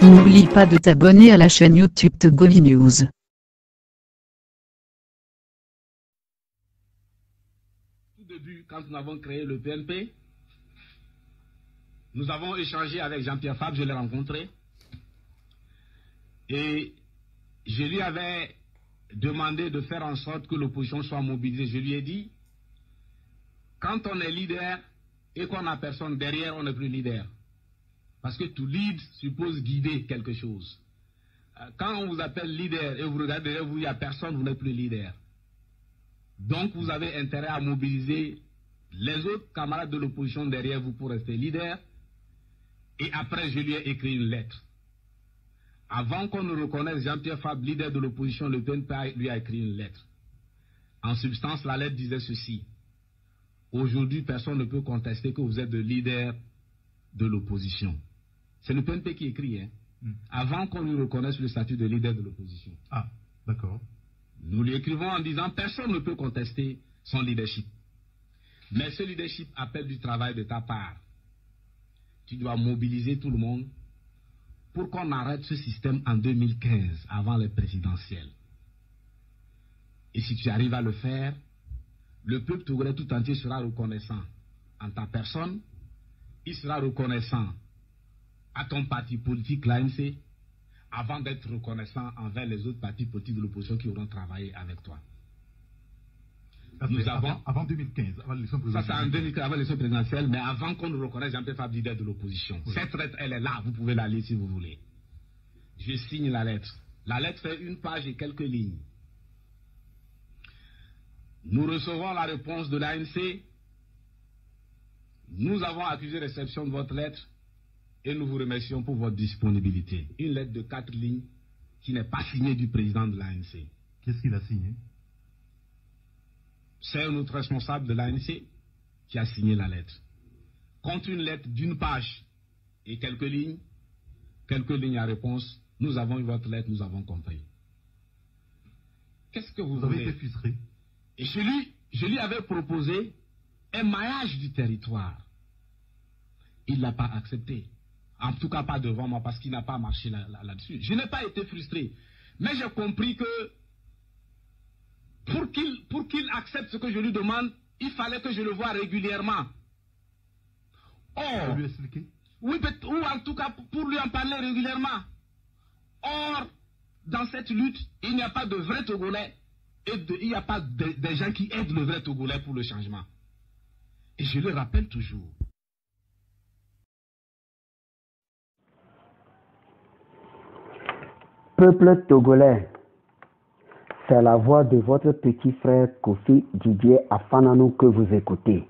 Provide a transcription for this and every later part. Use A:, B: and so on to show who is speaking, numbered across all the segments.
A: N'oublie pas de t'abonner à la chaîne YouTube Togoli News.
B: Au début, quand nous avons créé le PNP, nous avons échangé avec Jean-Pierre Fabre, je l'ai rencontré, et je lui avais demandé de faire en sorte que l'opposition soit mobilisée. Je lui ai dit, quand on est leader et qu'on n'a personne derrière, on n'est plus leader. Parce que to lead suppose guider quelque chose. Quand on vous appelle leader et vous regardez derrière vous, il n'y a personne, vous n'êtes plus leader. Donc vous avez intérêt à mobiliser les autres camarades de l'opposition derrière vous pour rester leader. Et après, je lui ai écrit une lettre. Avant qu'on ne reconnaisse Jean-Pierre Fabre, leader de l'opposition, le PNP lui a écrit une lettre. En substance, la lettre disait ceci. Aujourd'hui, personne ne peut contester que vous êtes le leader de l'opposition. C'est le PNP qui écrit, hein. Avant qu'on lui reconnaisse le statut de leader de l'opposition.
C: Ah, d'accord.
B: Nous lui écrivons en disant personne ne peut contester son leadership. Mais ce leadership appelle du travail de ta part. Tu dois mobiliser tout le monde pour qu'on arrête ce système en 2015, avant les présidentielles. Et si tu arrives à le faire, le peuple togolais tout entier sera reconnaissant en ta personne. Il sera reconnaissant à ton parti politique, l'ANC, avant d'être reconnaissant envers les autres partis politiques de l'opposition qui auront travaillé avec toi. Nous avons,
C: avant 2015, avant l'élection présidentielle.
B: Ça, c'est en 2015, avant l'élection présidentielle, mais avant qu'on ne reconnaisse Jean-Pierre Fabre, leader de l'opposition. Oui. Cette lettre, elle est là, vous pouvez la lire si vous voulez. Je signe la lettre. La lettre fait une page et quelques lignes. Nous recevons la réponse de l'ANC. Nous avons accusé réception de votre lettre et nous vous remercions pour votre disponibilité. Une lettre de 4 lignes qui n'est pas signée du président de l'ANC.
C: Qu'est-ce qu'il a signé?
B: C'est un autre responsable de l'ANC qui a signé la lettre. Contre une lettre d'une page et quelques lignes à réponse, nous avons eu votre lettre, nous avons compris. Qu'est-ce que vous
C: avez
B: voulez?
C: été frustré.
B: Et je lui avais proposé un maillage du territoire. Il ne l'a pas accepté. En tout cas, pas devant moi, parce qu'il n'a pas marché là-dessus. Je n'ai pas été frustré. Mais j'ai compris que pour qu'il accepte ce que je lui demande, il fallait que je le voie régulièrement. Or,
C: lui expliquer?
B: Oui, ou en tout cas pour lui en parler régulièrement. Or, dans cette lutte, il n'y a pas de vrais Togolais et il n'y a pas des gens qui aident le vrai Togolais pour le changement. Et je le rappelle toujours.
D: Peuple togolais, c'est la voix de votre petit frère Kofi Didier Afananou que vous écoutez.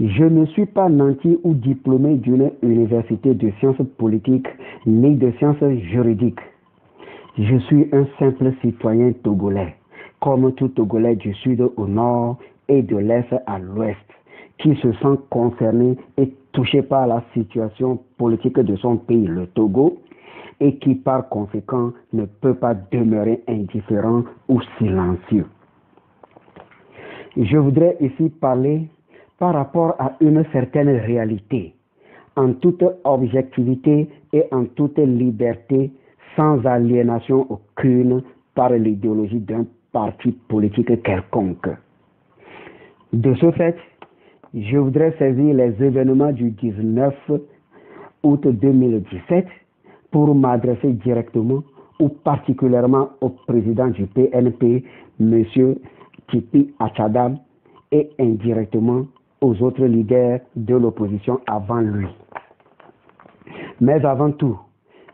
D: Je ne suis pas nanti ou diplômé d'une université de sciences politiques ni de sciences juridiques. Je suis un simple citoyen togolais, comme tout Togolais du sud au nord et de l'est à l'ouest, qui se sent concerné et touché par la situation politique de son pays, le Togo, et qui par conséquent ne peut pas demeurer indifférent ou silencieux. Je voudrais ici parler par rapport à une certaine réalité, en toute objectivité et en toute liberté, sans aliénation aucune par l'idéologie d'un parti politique quelconque. De ce fait, je voudrais saisir les événements du 19 août 2017 pour m'adresser directement ou particulièrement au président du PNP, M. Tipi Achadam, et indirectement aux autres leaders de l'opposition avant lui. Mais avant tout,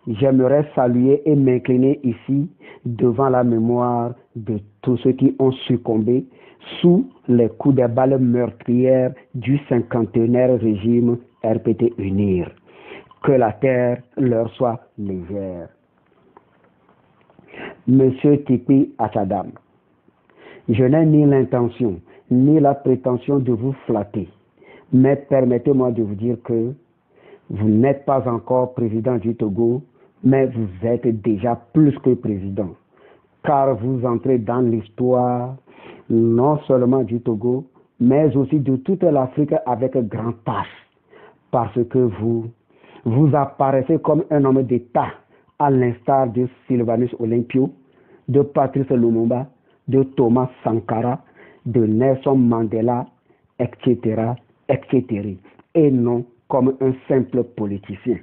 D: j'aimerais saluer et m'incliner ici devant la mémoire de tous ceux qui ont succombé sous les coups des balles meurtrières du cinquantenaire régime RPT UNIR. Que la terre leur soit légère. Monsieur Tipi Achadam, je n'ai ni l'intention ni la prétention de vous flatter, mais permettez-moi de vous dire que Vous n'êtes pas encore président du Togo, mais vous êtes déjà plus que président, car vous entrez dans l'histoire non seulement du Togo, mais aussi de toute l'Afrique avec grand H, parce que vous apparaissez comme un homme d'État, à l'instar de Sylvanus Olympio, de Patrice Lumumba, de Thomas Sankara, de Nelson Mandela, etc., etc., et non comme un simple politicien.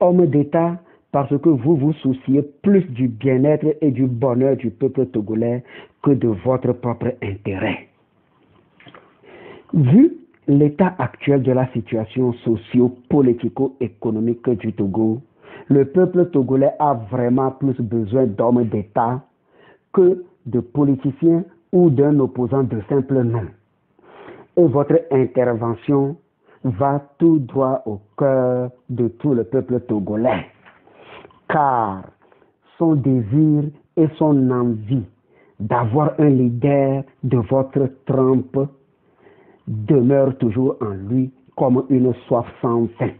D: Homme d'État parce que vous vous souciez plus du bien-être et du bonheur du peuple togolais que de votre propre intérêt. Vu l'état actuel de la situation socio-politico-économique du Togo, le peuple togolais a vraiment plus besoin d'hommes d'État que de politiciens ou d'un opposant de simple nom. Et votre intervention va tout droit au cœur de tout le peuple togolais, car son désir et son envie d'avoir un leader de votre trempe demeure toujours en lui comme une soif sans fin.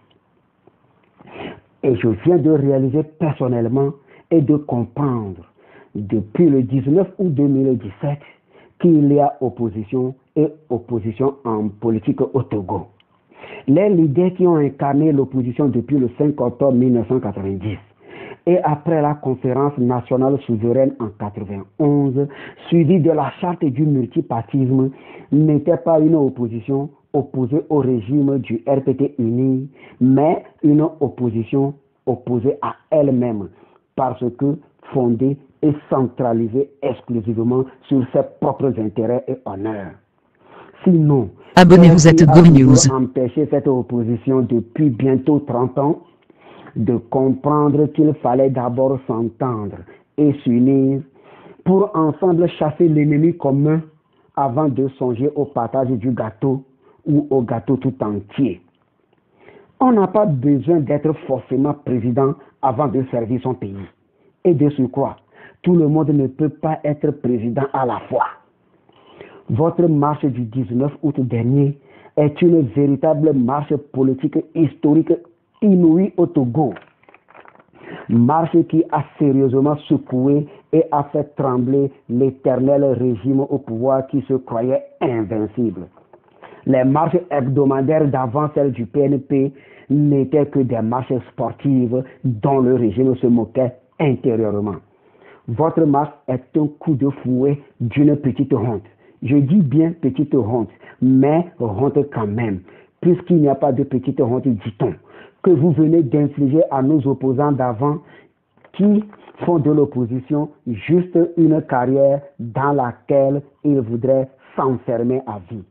D: Et je viens de réaliser personnellement et de comprendre depuis le 19 août 2017 qu'il y a opposition et opposition en politique au Togo. Les leaders qui ont incarné l'opposition depuis le 5 octobre 1990 et après la conférence nationale souveraine en 1991, suivie de la charte du multipartisme, n'étaient pas une opposition opposée au régime du RPT uni, mais une opposition opposée à elle-même, parce que fondée et centralisée exclusivement sur ses propres intérêts et honneurs. Sinon,
A: abonnez-vous à Togo News.
D: Empêcher cette opposition depuis bientôt 30 ans de comprendre qu'il fallait d'abord s'entendre et s'unir pour ensemble chasser l'ennemi commun avant de songer au partage du gâteau ou au gâteau tout entier. On n'a pas besoin d'être forcément président avant de servir son pays. Et de surcroît, tout le monde ne peut pas être président à la fois. Votre marche du 19 août dernier est une véritable marche politique historique inouïe au Togo. Marche qui a sérieusement secoué et a fait trembler l'éternel régime au pouvoir qui se croyait invincible. Les marches hebdomadaires d'avant celles du PNP n'étaient que des marches sportives dont le régime se moquait intérieurement. Votre marche est un coup de fouet d'une petite honte. Je dis bien petite honte, mais honte quand même, puisqu'il n'y a pas de petite honte, dit-on, que vous venez d'infliger à nos opposants d'avant qui font de l'opposition juste une carrière dans laquelle ils voudraient s'enfermer à vie.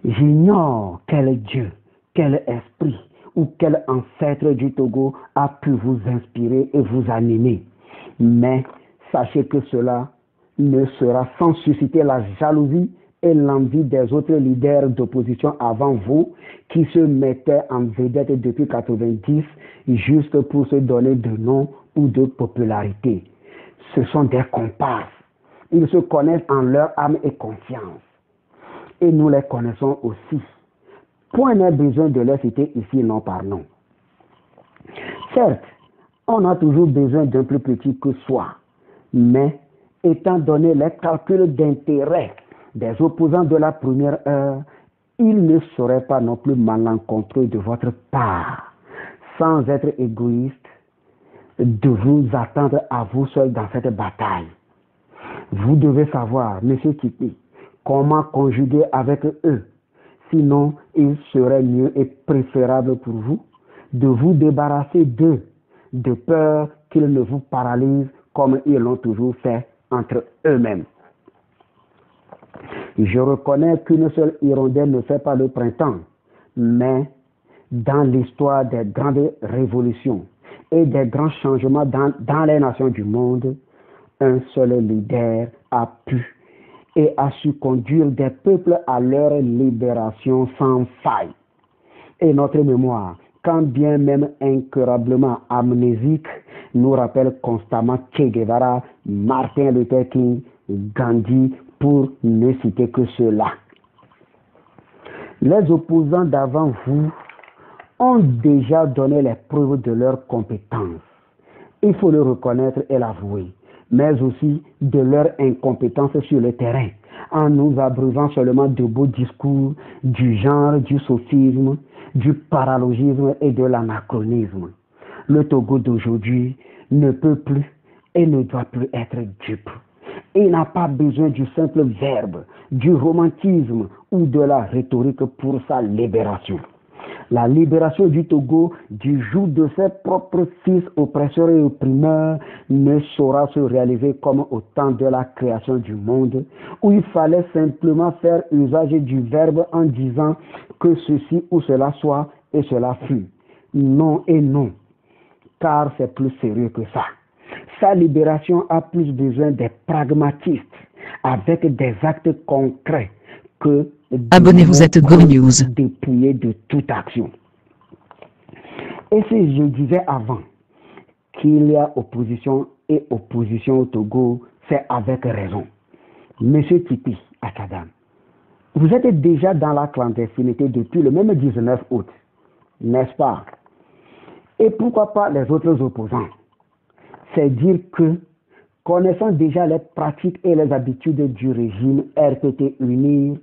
D: J'ignore quel Dieu, quel esprit ou quel ancêtre du Togo a pu vous inspirer et vous animer, mais sachez que cela ne sera sans susciter la jalousie et l'envie des autres leaders d'opposition avant vous qui se mettaient en vedette depuis 1990 juste pour se donner de nom ou de popularité. Ce sont des comparses. Ils se connaissent en leur âme et conscience. Et nous les connaissons aussi. Point n'est besoin de les citer ici non par nom. Certes, on a toujours besoin d'un plus petit que soi, mais étant donné les calculs d'intérêt des opposants de la première heure, il ne serait pas non plus malencontreux de votre part, sans être égoïste, de vous attendre à vous seul dans cette bataille. Vous devez savoir, monsieur Kipi, comment conjuguer avec eux. Sinon, il serait mieux et préférable pour vous de vous débarrasser d'eux, de peur qu'ils ne vous paralysent comme ils l'ont toujours fait entre eux-mêmes. Je reconnais qu'une seule hirondelle ne fait pas le printemps, mais dans l'histoire des grandes révolutions et des grands changements dans les nations du monde, un seul leader a pu et a su conduire des peuples à leur libération sans faille. Et notre mémoire, quand bien même incurablement amnésique, nous rappelle constamment Che Guevara, Martin Luther King, Gandhi, pour ne citer que ceux-là. Les opposants d'avant vous ont déjà donné les preuves de leurs compétences. Il faut le reconnaître et l'avouer, mais aussi de leur incompétence sur le terrain, en nous abreuvant seulement de beaux discours du genre du sophisme, du paralogisme et de l'anachronisme. Le Togo d'aujourd'hui ne peut plus et ne doit plus être dupe. Il n'a pas besoin du simple verbe, du romantisme ou de la rhétorique pour sa libération. La libération du Togo du joug de ses propres fils oppresseurs et opprimeurs ne saura se réaliser comme au temps de la création du monde, où il fallait simplement faire usage du verbe en disant que ceci ou cela soit et cela fut. Non et non, car c'est plus sérieux que ça. Sa libération a plus besoin des pragmatistes, avec des actes concrets, que
A: Abonnez-vous à Togo News.
D: dépouillés de toute action. Et si je disais avant qu'il y a opposition et opposition au Togo, c'est avec raison. Monsieur Tipi Akadam, vous êtes déjà dans la clandestinité depuis le même 19 août, n'est-ce pas? Et pourquoi pas les autres opposants? C'est dire que, connaissant déjà les pratiques et les habitudes du régime RPT UNIR,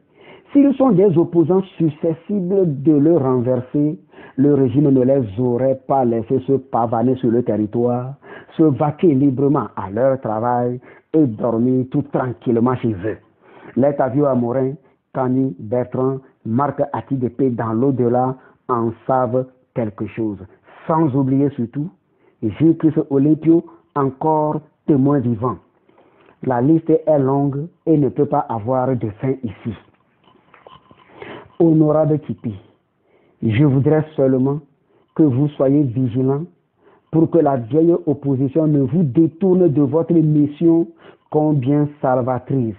D: s'ils sont des opposants susceptibles de le renverser, le régime ne les aurait pas laissés se pavaner sur le territoire, se vaquer librement à leur travail et dormir tout tranquillement chez eux. Les Tavio Amorin, Kani, Bertrand, Marc Atidépé dans l'au-delà en savent quelque chose. Sans oublier surtout J.Christ Olympio, encore témoin vivant. La liste est longue et ne peut pas avoir de fin ici. Honorable Tipi, je voudrais seulement que vous soyez vigilants pour que la vieille opposition ne vous détourne de votre mission combien salvatrice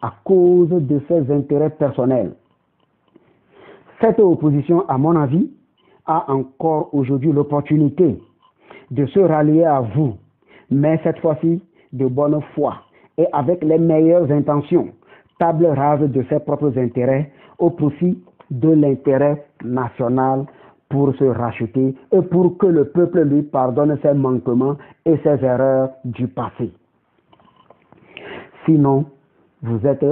D: à cause de ses intérêts personnels. Cette opposition, à mon avis, a encore aujourd'hui l'opportunité de se rallier à vous, mais cette fois-ci de bonne foi et avec les meilleures intentions, table rase de ses propres intérêts au profit de l'intérêt national pour se racheter et pour que le peuple lui pardonne ses manquements et ses erreurs du passé. Sinon, vous êtes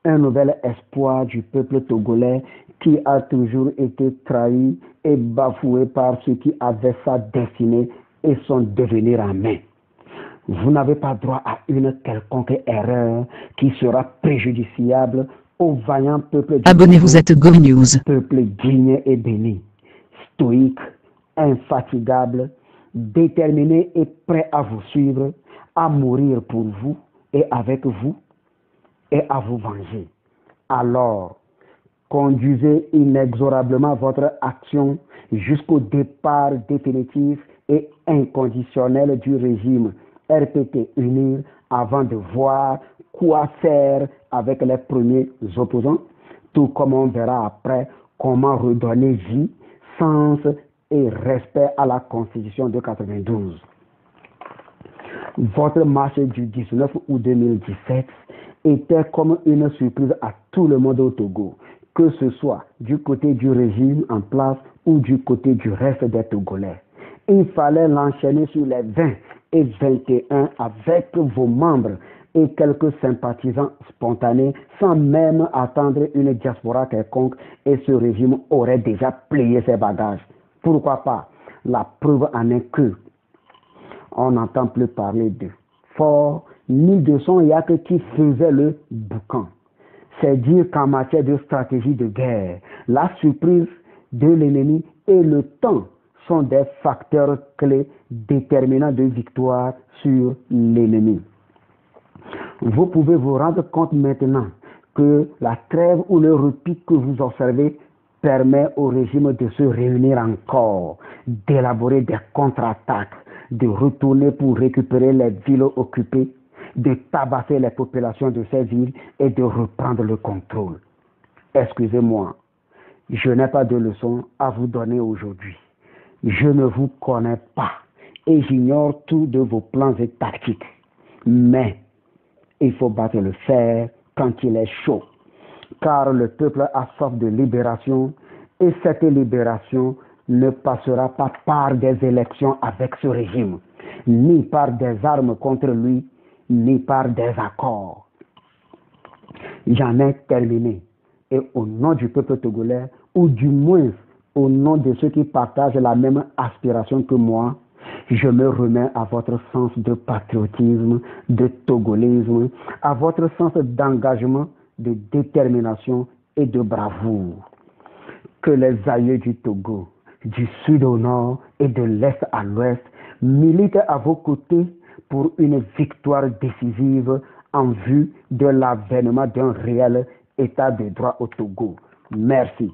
D: un nouvel espoir du peuple togolais qui a toujours été trahi et bafoué par ceux qui avaient sa destinée et son devenir en main. Vous n'avez pas droit à une quelconque erreur qui sera préjudiciable au vaillant peuple du
A: Abonnez-vous à Togo News.
D: Peuple digne et béni, stoïque, infatigable, déterminé et prêt à vous suivre, à mourir pour vous et avec vous et à vous venger. Alors, conduisez inexorablement votre action jusqu'au départ définitif et inconditionnel du régime RPT UNIR avant de voir quoi faire avec les premiers opposants, tout comme on verra après comment redonner vie, sens et respect à la Constitution de 92. Votre marche du 19 août 2017 était comme une surprise à tout le monde au Togo, que ce soit du côté du régime en place ou du côté du reste des Togolais. Il fallait l'enchaîner sur les 20 et 21 avec vos membres et quelques sympathisants spontanés sans même attendre une diaspora quelconque et ce régime aurait déjà plié ses bagages. Pourquoi pas? La preuve en est que on n'entend plus parler de fort ni de son yak qui faisait le boucan. C'est dire qu'en matière de stratégie de guerre, la surprise de l'ennemi et le temps sont des facteurs clés déterminants de victoire sur l'ennemi. Vous pouvez vous rendre compte maintenant que la trêve ou le repli que vous observez permet au régime de se réunir encore, d'élaborer des contre-attaques, de retourner pour récupérer les villes occupées, de tabasser les populations de ces villes et de reprendre le contrôle. Excusez-moi, je n'ai pas de leçon à vous donner aujourd'hui. Je ne vous connais pas et j'ignore tout de vos plans et tactiques. Mais il faut battre le fer quand il est chaud. car le peuple a soif de libération et cette libération ne passera pas par des élections avec ce régime, ni par des armes contre lui, ni par des accords. J'en ai terminé. Et au nom du peuple togolais, ou du moins au nom de ceux qui partagent la même aspiration que moi, je me remets à votre sens de patriotisme, de togolisme, à votre sens d'engagement, de détermination et de bravoure. Que les aïeux du Togo, du sud au nord et de l'est à l'ouest, militent à vos côtés pour une victoire décisive en vue de l'avènement d'un réel état de droit au Togo. Merci.